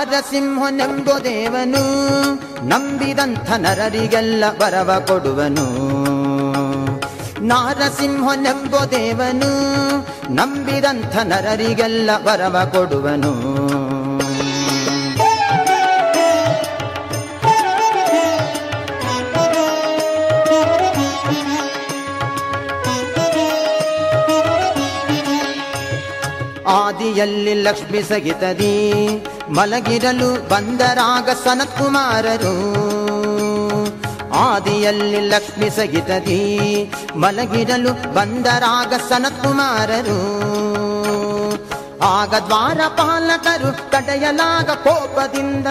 ನಾರಸಿಂಹನೆಂಬ ದೇವನು ನಂಬಿದಂಥ ನರರಿಗೆಲ್ಲ ವರವ ಕೊಡುವನು. ನಾರಸಿಂಹನೆಂಬ ದೇವನು ನಂಬಿದಂಥ ನರರಿಗೆಲ್ಲ ವರವ ಕೊಡುವನು. ಆದಿಯಲ್ಲಿ ಲಕ್ಷ್ಮಿ ಸಹಿತದಿ ಮಲಗಿರಲು ಬಂದರಾಗ ಸನತ್ಕುಮಾರರು. ಆದಿಯಲ್ಲಿ ಲಕ್ಷ್ಮಿ ಸಹಿತದಿ ಮಲಗಿರಲು ಬಂದರಾಗ ಸನತ್ಕುಮಾರರು. ಆಗ ದ್ವಾರಪಾಲಕರು ತಡೆಯಲಾಗ ಕೋಪದಿಂದ,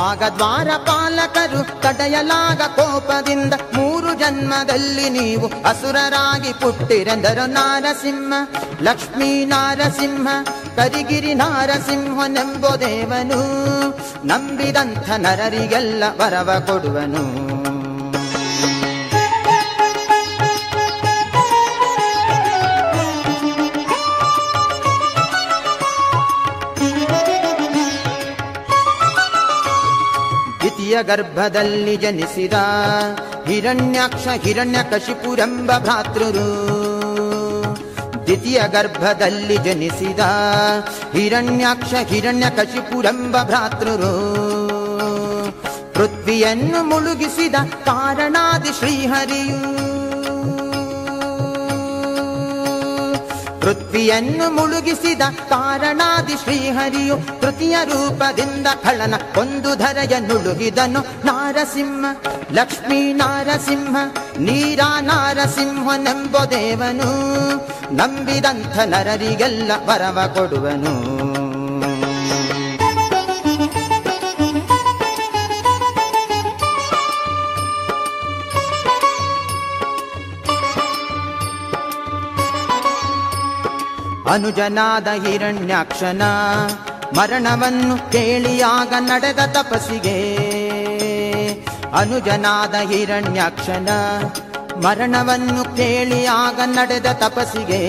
ಆಗ ದ್ವಾರಪಾಲಕರು ತಡೆಯಲಾಗ ಕೋಪದಿಂದ 3 ಜನ್ಮದಲ್ಲಿ ನೀವು ಅಸುರರಾಗಿ ಪುಟ್ಟಿರೆಂದರು. ನಾರಸಿಂಹ ಲಕ್ಷ್ಮೀ ನಾರಸಿಂಹ ಕರಿಗಿರಿ ನಾರಸಿಂಹನೆಂಬ ದೇವನು ನಂಬಿದಂಥ ನರರಿಗೆಲ್ಲ ವರವ ಕೊಡುವನು. ದ್ವಿತೀಯ ಗರ್ಭದಲ್ಲಿ ಜನಿಸಿದ ಹಿರಣ್ಯಾಕ್ಷ ಹಿರಣ್ಯಕಶಿಪುರೆಂಬ ಭ್ರಾತೃರು. ದ್ವಿತೀಯ ಗರ್ಭದಲ್ಲಿ ಜನಿಸಿದ ಹಿರಣ್ಯಾಕ್ಷ ಹಿರಣ್ಯಕಶಿಪುರೆಂಬ ಭ್ರಾತೃರು. ಪೃಥ್ವಿಯನ್ನು ಮುಳುಗಿಸಿದ ಕಾರಣಾದಿ ಶ್ರೀಹರಿಯು. ಪೃಥ್ವಿಯನ್ನು ಮುಳುಗಿಸಿದ ಕಾರಣಾದಿ ಶ್ರೀಹರಿಯು ತೃತೀಯ ರೂಪದಿಂದ ಖಳನ ಒಂದು ಧರೆಯ ನುಳುಗಿದನು. ನಾರಸಿಂಹ ಲಕ್ಷ್ಮೀ ನಾರಸಿಂಹ ನೀರ ನಾರಸಿಂಹನೆಂಬ ದೇವನು ನಂಬಿದಂಥ ನರರಿಗೆಲ್ಲ ವರವ ಕೊಡುವನು. ಅನುಜನಾದ ಹಿರಣ್ಯಾಕ್ಷನ ಮರಣವನ್ನು ಕೇಳಿಯಾಗ ನಡೆದ ತಪಸ್ಸಿಗೆ. ಅನುಜನಾದ ಹಿರಣ್ಯಾಕ್ಷನ ಮರಣವನ್ನು ಕೇಳಿಯಾಗ ನಡೆದ ತಪಸ್ಸಿಗೆ.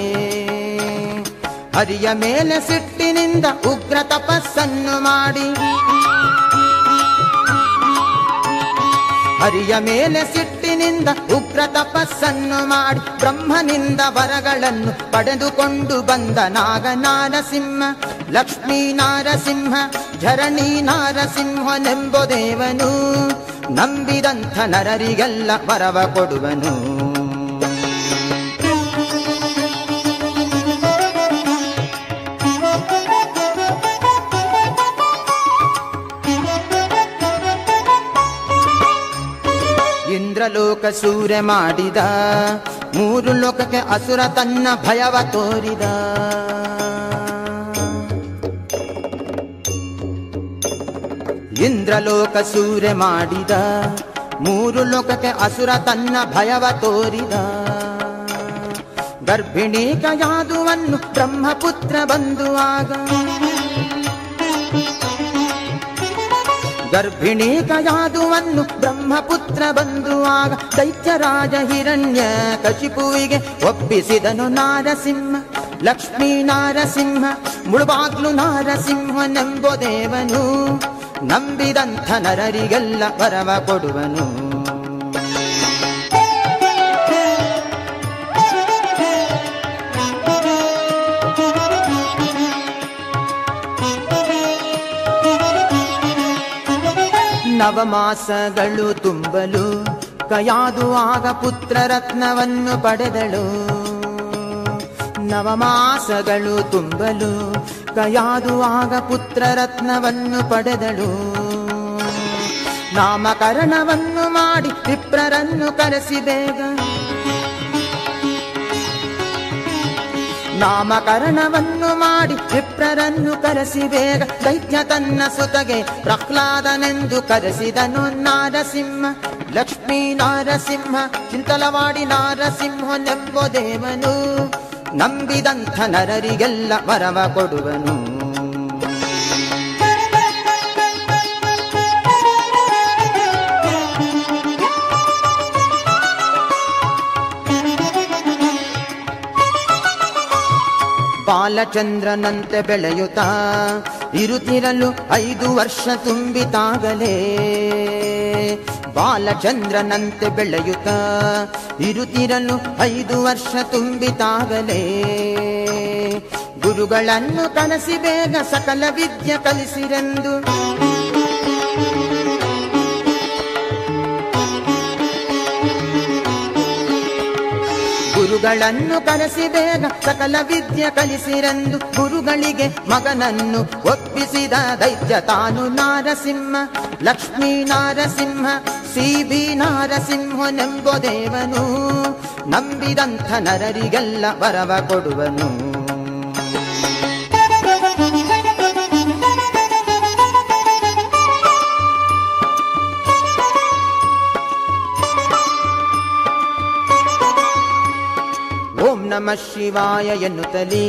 ಹರಿಯ ಮೇಲೆ ಸಿಟ್ಟಿನಿಂದ ಉಗ್ರ ತಪಸ್ಸನ್ನು ಮಾಡಿ, ಹರಿಯ ಮೇಲೆ ಸಿಟ್ಟಿನಿಂದ ಉಗ್ರ ತಪಸ್ಸನ್ನು ಮಾಡಿ ಬ್ರಹ್ಮನಿಂದ ವರಗಳನ್ನು ಪಡೆದುಕೊಂಡು ಬಂದ ನಾಗ ನಾರಸಿಂಹ ಲಕ್ಷ್ಮೀ ನಾರಸಿಂಹ ಧರಣಿ ನಾರಸಿಂಹನೆಂಬ ದೇವನು ನಂಬಿದಂಥ ನರರಿಗೆಲ್ಲ ವರವ ಕೊಡುವನು. ಇಂದ್ರಲೋಕ ಸೂರ್ಯ ಮಾಡಿದ 3 ಲೋಕಕ್ಕೆ ಅಸುರ ತನ್ನ ಭಯವ ತೋರಿದ. ಇಂದ್ರಲೋಕ ಸೂರ್ಯ ಮಾಡಿದ 3 ಲೋಕಕ್ಕೆ ಅಸುರ ತನ್ನ ಭಯವ ತೋರಿದ. ಗರ್ಭಿಣಿ ಕಯಾದುವನ್ನು ಬ್ರಹ್ಮಪುತ್ರ ಬಂದುವಾಗ, ಗರ್ಭಿಣಿ ಕಯಾದುವನ್ನು ಬ್ರಹ್ಮಪುತ್ರ ಬಂದುವಾಗ ದೈತ್ಯರಾಜ ಹಿರಣ್ಯ ಕಶಿಪುವಿಗೆ ಒಪ್ಪಿಸಿದನು. ನಾರಸಿಂಹ ಲಕ್ಷ್ಮೀ ನಾರಸಿಂಹ ಮುಳುಬಾಗ್ಲು ನಾರಸಿಂಹನೆಂಬ ದೇವನು ನಂಬಿದಂಥ ನರರಿಗೆಲ್ಲ ವರವ ಕೊಡುವನು. ನವಮಾಸಗಳು ತುಂಬಲು ಕಯಾದು ಆಗ ಪುತ್ರ ರತ್ನವನ್ನು ಪಡೆದಳು. ನವಮಾಸಗಳು ತುಂಬಲು ಕಯಾದು ಆಗ ಪುತ್ರ ರತ್ನವನ್ನು ಪಡೆದಳು. ನಾಮಕರಣವನ್ನು ಮಾಡಿ ವಿಪ್ರರನ್ನು ಕರೆಸಿ ಬೇಗ, ನಾಮಕರಣವನ್ನು ಮಾಡಿ ವಿಪ್ರರನ್ನು ಕರೆಸಿ ಬೇಗ ದೈತ್ಯ ತನ್ನ ಸುತಗೆ ಪ್ರಹ್ಲಾದನೆಂದು ಕರೆಸಿದನು. ನಾರಸಿಂಹ ಲಕ್ಷ್ಮೀ ನಾರಸಿಂಹ ಚಿಂತಲವಾಡಿ ನಾರಸಿಂಹನೆಂಬ ದೇವನು ನಂಬಿದಂಥ ನರರಿಗೆಲ್ಲ ವರವ ಕೊಡುವನು. ಬಾಲಚಂದ್ರನಂತೆ ಬೆಳೆಯುತ್ತಾ ಇರುತ್ತಿರಲು 5 ವರ್ಷ ತುಂಬಿತಾಗಲೇ. ಬಾಲಚಂದ್ರನಂತೆ ಬೆಳೆಯುತ್ತಾ ಇರುತ್ತಿರಲು 5 ವರ್ಷ ತುಂಬಿತಾಗಲೇ. ಗುರುಗಳನ್ನು ಕನಸಿ ಬೇಗ ಸಕಲ ವಿದ್ಯೆ ಕಲಿಸಿರೆಂದು ಗುರುಗಳನ್ನು ಕರೆಸಿ ಬೇಗ ಸಕಲ ವಿದ್ಯೆ ಕಲಿಸಿರೆಂದು ಗುರುಗಳಿಗೆ ಮಗನನ್ನು ಒಪ್ಪಿಸಿದ ದೈತ್ಯ ತಾನು ನಾರಸಿಂಹ. ಲಕ್ಷ್ಮೀ ನಾರಸಿಂಹ CB ನಾರಸಿಂಹನೆಂಬ ದೇವನು ನಂಬಿದಂಥ ನರರಿಗೆಲ್ಲ ವರವ ಕೊಡುವನು. ಓಂ ನಮಃ ಶಿವಾಯ ಎನ್ನುತ್ತಲೇ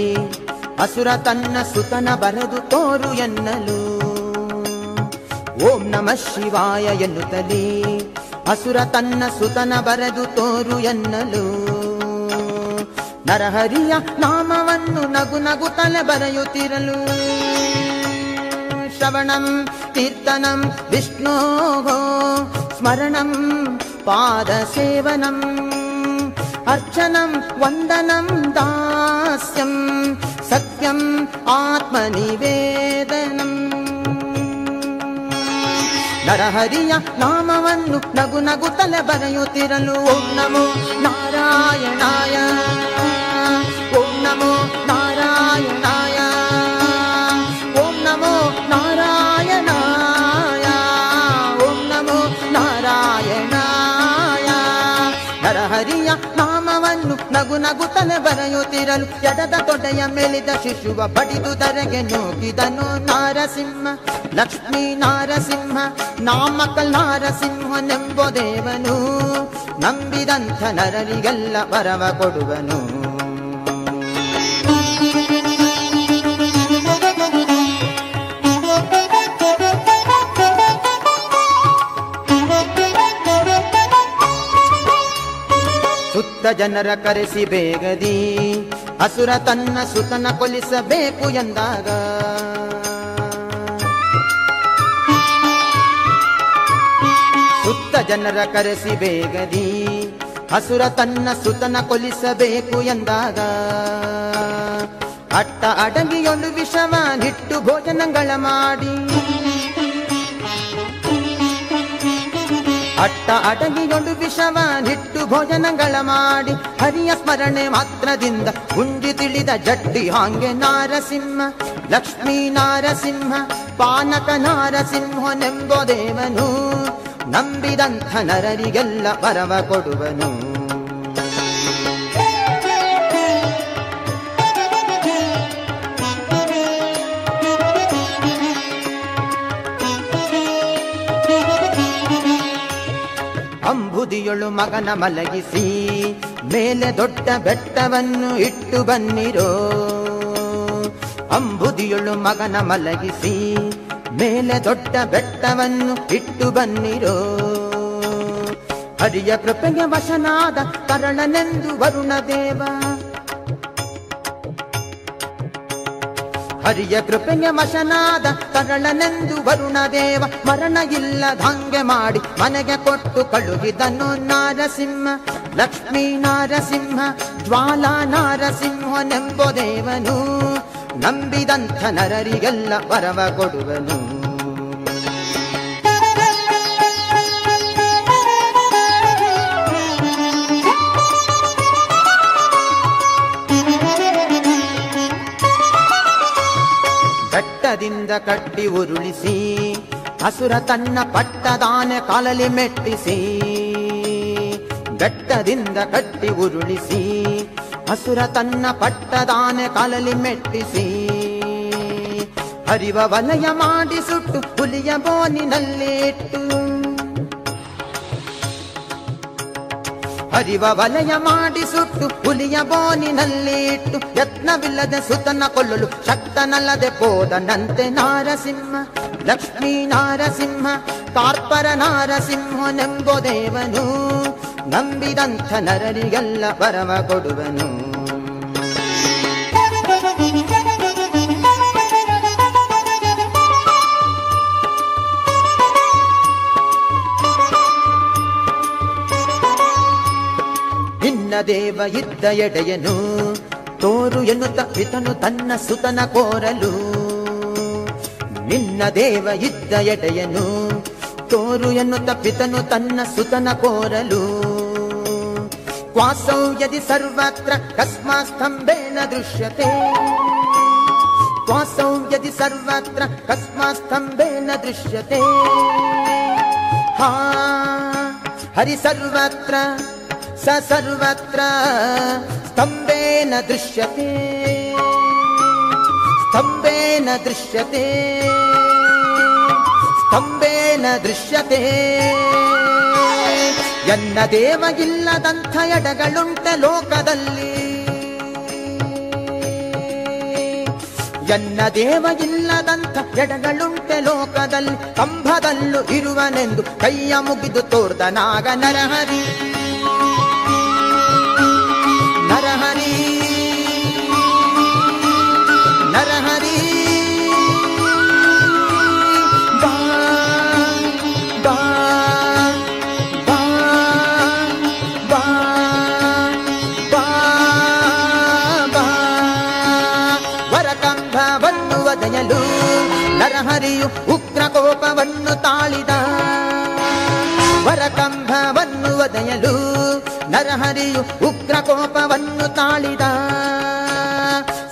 ಅಸುರ ತನ್ನ ಸುತನ ಬರೆದು ತೋರು ಎನ್ನಲು. ಓಂ ನಮಃ ಶಿವಾಯ ಎನ್ನುತ್ತಲೇ ಅಸುರ ತನ್ನ ಸುತನ ಬರೆದು ತೋರು ಎನ್ನಲು. ನರಹರಿಯ ನಾಮವನ್ನು ನಗು ನಗುತ್ತಲೇ ಬರೆಯುತ್ತಿರಲು. ಶ್ರವಣಂ ಕೀರ್ತನಂ ವಿಷ್ಣೋಃ ಸ್ಮರಣಂ ಪಾದ ಸೇವನಂ ಅರ್ಚನಂ ವಂದನಂ ದಾಸ್ಯಂ ಸತ್ಯಂ ಆತ್ಮನಿವೇದನಂ. ನರಹರಿಯ ನಾಮವನ್ನು ನಗು ನಗುತ್ತಲೇ ಬರೆಯುತ್ತಿರಲು. ಓಂ ನಮೋ ನಾರಾಯಣಾಯ, ಓಂ ನಮೋ ನಾರಾಯಣಾಯ, ಓಂ ನಮೋ ನಾರಾಯಣಾಯ, ಓಂ ನಮೋ ನಾರಾಯಣಾಯ. ನರಹರಿಯ ನಾಮವನ್ನು ನಗು ನಗುತ್ತಲೇ ಬರೆಯುತ್ತಿರಲು ಎಡದ ತೊಡೆಯ ಮೇಲಿದ ಶಿಶುವ ಬಡಿದು ಧರೆಗೆ ನೂಕಿದನು ನಾರಸಿಂಹ. ಲಕ್ಷ್ಮೀ ನಾರಸಿಂಹ ನಾಮಕಲ್ ನಾರಸಿಂಹನೆಂಬ ದೇವನು ನಂಬಿದಂಥ ನರರಿಗೆಲ್ಲ ವರವ ಕೊಡುವನು. ಸುತ್ತ ಜನರ ಕರೆಸಿ ಬೇಗದಿ ಅಸುರ ತನ್ನ ಸುತನ ಕೊಲಿಸಬೇಕು ಎಂದಾಗ ಸುತ್ತ ಜನರ ಕರೆಸಿ ಬೇಗದಿ ಅಸುರ ತನ್ನ ಸುತನ ಕೊಲಿಸಬೇಕು ಎಂದಾಗ ಅಟ್ಟ ಅಡಗಿಯೊಂದು ವಿಷವ ನಿಟ್ಟು ಭೋಜನಗಳ ಮಾಡಿ ಅಟ್ಟ ಅಡಗಿಯೊಂದು ವಿಷವ ನಿಟ್ಟು ಭೋಜನಗಳ ಮಾಡಿ ಹರಿಯ ಸ್ಮರಣೆ ಮಾತ್ರದಿಂದ ಗುಂಡಿ ತಿಳಿದ ಜಡ್ಡಿ ಹಾಂಗೆ ನಾರಸಿಂಹ. ಲಕ್ಷ್ಮೀ ನಾರಸಿಂಹ ಪಾನಕ ನಾರಸಿಂಹನೆಂಬ ದೇವನು ನಂಬಿದಂಥ ನರರಿಗೆಲ್ಲ ವರವ ಕೊಡುವನು. ಅಂಬುದಿಯೊಳು ಮಗನ ಮಲಗಿಸಿ ಮೇಲೆ ದೊಡ್ಡ ಬೆಟ್ಟವನ್ನು ಇಟ್ಟು ಬನ್ನಿರೋ. ಅಂಬುದಿಯೊಳು ಮಗನ ಮಲಗಿಸಿ ಮೇಲೆ ದೊಡ್ಡ ಬೆಟ್ಟವನ್ನು ಇಟ್ಟು ಬನ್ನಿರೋ. ಹರಿಯ ಕೃಪೆಗೆ ವಶನಾದ ಕರಳನೆಂದು ವರುಣದೇವ. ಹರಿಯ ಕೃಪೆಗೆ ವಶನಾದ ಕರಳನೆಂದು ವರುಣದೇವ ಮರಣ ಇಲ್ಲದಂಗೆ ಮಾಡಿ ಮನೆಗೆ ಕೊಟ್ಟು ಕಳುಹಿದನು ನಾರಸಿಂಹ. ಲಕ್ಷ್ಮೀ ನಾರಸಿಂಹ ಜ್ವಾಲಾ ನಾರಸಿಂಹನೆಂಬ ದೇವನು ನಂಬಿದಂಥ ನರರಿಗೆಲ್ಲ ವರವ ಕೊಡುವನು. ಬೆಟ್ಟದಿಂದ ಕಟ್ಟಿ ಉರುಳಿಸಿ ಅಸುರ ತನ್ನ ಪಟ್ಟದಾನೆ ಕಾಲಲಿ ಮೆಟ್ಟಿಸಿ. ಬೆಟ್ಟದಿಂದ ಕಟ್ಟಿ ಉರುಳಿಸಿ ಅಸುರ ತನ್ನ ಪಟ್ಟದಾನೆ ಕಾಲಲಿ ಮೆಟ್ಟಿಸಿ. ಹರಿವ ವಲಯ ಮಾಡಿ ಸುಟ್ಟು ಹುಲಿಯ ಬೋನಿನಲ್ಲಿಟ್ಟು. ಹರಿವ ವಲಯ ಮಾಡಿ ಸುಟ್ಟು ಹುಲಿಯ ಬೋನಿನಲ್ಲಿಟ್ಟು ಯತ್ನವಿಲ್ಲದೆ ಸುತನ ಕೊಲ್ಲಲು ಶಕ್ತನಲ್ಲದೆ ಹೋದನಂತೆ ನಾರಸಿಂಹ. ಲಕ್ಷ್ಮೀ ನಾರಸಿಂಹ ಕಾರ್ಪರ ನಾರಸಿಂಹನೆಂಬ ದೇವನು ನಂಬಿದಂಥ ನರರಿಗೆಲ್ಲ ವರವ ಕೊಡುವನು. ನಿನ್ನ ದೇವ ಇದ್ದ ಎಡೆಯನು ತೋರು ಎನ್ನುತ್ತ ಪಿತನು ತನ್ನ ಸುತನ ಕೋರಲು. ನಿನ್ನ ದೇವ ಇದ್ದ ಎಡೆಯನು ತೋರು ಎನ್ನುತ್ತ ಪಿತನು ತನ್ನ ಸುತನ ಕೋರಲು. ಕ್ವಾಸೌ ಯದಿ ಸರ್ವತ್ರ ಕಸ್ಮಾತ್ ಸ್ತಂಭೇನ ದೃಶ್ಯತೆ. ಕ್ವಾಸೌ ಯದಿ ಸರ್ವತ್ರ ಕಸ್ಮಾತ್ ಸ್ತಂಭೇನ ದೃಶ್ಯತೆ. ಹಾ ಹರಿ ಸರ್ವತ್ರ ಸ ಸರ್ವತ್ರ ಸ್ತಂಭೇನ ದೃಶ್ಯತೆ. ಸ್ತಂಭೇನ ದೃಶ್ಯತೆ. ಸ್ತಂಭೇನ ದೃಶ್ಯತೆ. ಎನ್ನ ದೇವ ಇಲ್ಲದಂಥ ಎಡಗಳುಂಟ ಲೋಕದಲ್ಲಿ. ಎನ್ನ ದೇವ ಇಲ್ಲದಂಥ ಎಡಗಳುಂಟೆ ಲೋಕದಲ್ಲಿ. ಕಂಭದಲ್ಲೂ ಇರುವನೆಂದು ಕೈಯ ಮುಗಿದು ತೋರ್ದ ನಾಗ ನರಹರಿ. ನರಹರಿ ನರಹರಿ ಬಾ ಬಾ ಬಾ ಬಾ ಬಾ ಬಾ. ವರಕಂಭವನ್ನು ಒದೆಯಲು ನರಹರಿಯು ಉಗ್ರ ಕೋಪವನ್ನು ತಾಳಿದ. ವರಕಂಭವನ್ನು ಒದೆಯಲು ನರಹರಿಯು ಉಗ್ರ ಕೋಪವನ್ನು ತಾಳಿದ.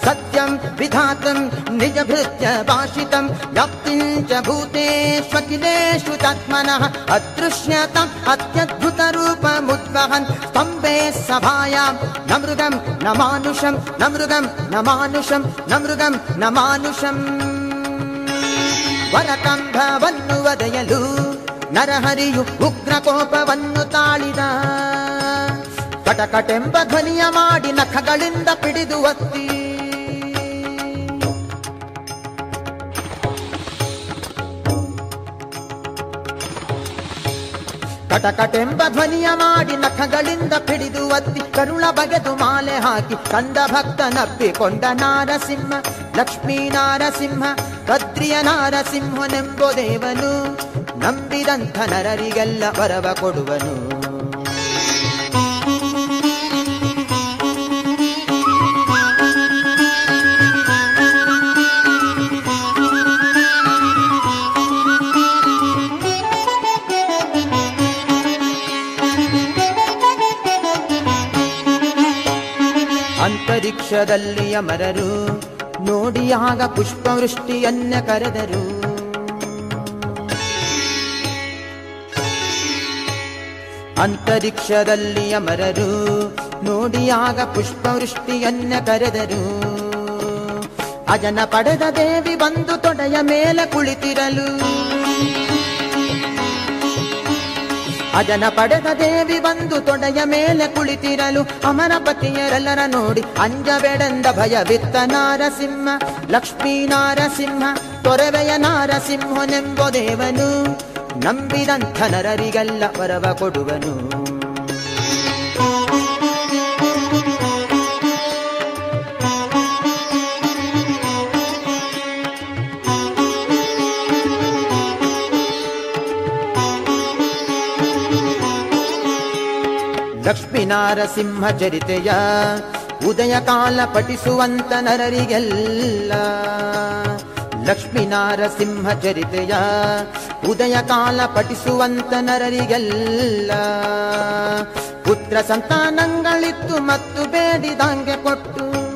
ಸತ್ಯಂ ವಿಧಾತಂ ನಿಜ ಭೃತ್ಯ ಭಾಷಿತಂ ವ್ಯಾಪ್ತಿಂಚ ಭೂತೇಷ್ವಖಿಲೇಷು ಚಾತ್ಮನಃ ಅದೃಶ್ಯತಂ ಅತ್ಯದ್ಭುತ ರೂಪಮುದ್ವಹನ್. ಸ್ತಂಭೆ ಸಭಾಯಾಂ ನ ಮೃಗಂ ನ ಮಾನುಷಂ ನ ಮೃಗಂ ನ ಮಾನುಷಂ ನ ಮೃಗಂ ನ ಮಾನುಷಂ. ವರಕಂಭವನ್ನು ಒದೆಯಲು ನರಹರಿಯು ಉಗ್ರ ಕೋಪವನ್ನು ತಾಳಿದ. ಕಟಕಟೆಂಬ ಧ್ವನಿಯ ಮಾಡಿ ನಖಗಳಿಂದ ಪಿಡಿದು ಒತ್ತಿ. ಕಟಕಟೆಂಬ ಧ್ವನಿಯ ಮಾಡಿ ನಖಗಳಿಂದ ಪಿಡಿದು ಒತ್ತಿ. ಕರುಳ ಬಗೆದು ಮಾಲೆ ಹಾಕಿ ಕಂದ ಭಕ್ತನಪ್ಪಿಕೊಂಡ ನಾರಸಿಂಹ. ಲಕ್ಷ್ಮೀ ನಾರಸಿಂಹ ಕದ್ರಿಯ ನಾರಸಿಂಹನೆಂಬೋ ದೇವನು. ನಂಬಿದಂಥ ನರರಿಗೆಲ್ಲ ವರವ ಕೊಡುವನು. ಅಂತರಿಕ್ಷದಲ್ಲಿ ಅಮರರು ನೋಡಿಯಾಗ ಪುಷ್ಪವೃಷ್ಟಿಯನ್ನ ಕರೆದರು. ಅಂತರಿಕ್ಷದಲ್ಲಿ ಅಮರರು ನೋಡಿಯಾಗ ಪುಷ್ಪವೃಷ್ಟಿಯನ್ನ ಕರೆದರು. ಅಜನ ಪಡೆದ ದೇವಿ ಬಂದು ತೊಡೆಯ ಮೇಲೆ ಕುಳಿತಿರಲು. ಅಜನ ಪಡೆದ ದೇವಿ ಬಂದು ತೊಡೆಯ ಮೇಲೆ ಕುಳಿತಿರಲು. ಅಮರ ಪತಿಯರೆಲ್ಲರ ನೋಡಿ ಅಂಜಬೇಡೆಂದ ಭಯವಿತ್ತ ನಾರಸಿಂಹ. ಲಕ್ಷ್ಮೀ ನಾರಸಿಂಹ ತೊರವೆಯ ನಾರಸಿಂಹನೆಂಬೋ ದೇವನು. ನಂಬಿದಂಥ ನರರಿಗೆಲ್ಲ ವರವ ಕೊಡುವನು. ಲಕ್ಷ್ಮೀ ನಾರಸಿಂಹ ಚರಿತೆಯ ಉದಯ ಕಾಲ ಪಠಿಸುವಂತ ನರರಿಗೆಲ್ಲ. ಲಕ್ಷ್ಮೀ ನಾರಸಿಂಹ ಚರಿತೆಯ ಉದಯ ಕಾಲ ಪಠಿಸುವಂತ ನರರಿಗೆಲ್ಲ. ಪುತ್ರ ಸಂತಾನಗಳಿತ್ತು ಮತ್ತು ಬೇಡಿದಂಗೆ ಕೊಟ್ಟು.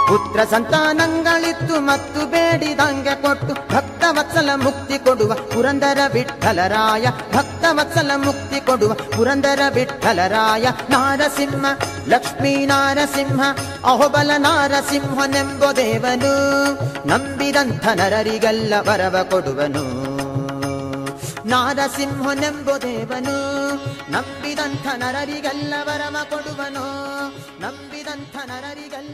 ಪುತ್ರ ಸಂತಾನಗಳಿತ್ತು ಮತ್ತು ಬೇಡಿದಂಗೆ ಕೊಟ್ಟು. ಭಕ್ತವತ್ಸಲ ಮುಕ್ತಿ ಕೊಡುವ ಪುರಂದರ ವಿಠ್ಠಲರಾಯ. ಭಕ್ತವತ್ಸಲ ಮುಕ್ತಿ ಕೊಡುವ ಪುರಂದರ ವಿಠ್ಠಲರಾಯ. ನಾರಸಿಂಹ ಲಕ್ಷ್ಮೀ ನಾರಸಿಂಹ ಅಹೋಬಲ ನಾರಸಿಂಹನೆಂಬೋ ದೇವನು. ನಂಬಿದಂಥ ನರರಿಗೆಲ್ಲ ವರವ ಕೊಡುವನು. ನಾರಸಿಂಹನೆಂಬೋ ದೇವನು. ನಂಬಿದಂಥ ನರರಿಗೆಲ್ಲ ವರವ ಕೊಡುವನು. ನಂಬಿದಂಥ ನರರಿಗೆಲ್ಲ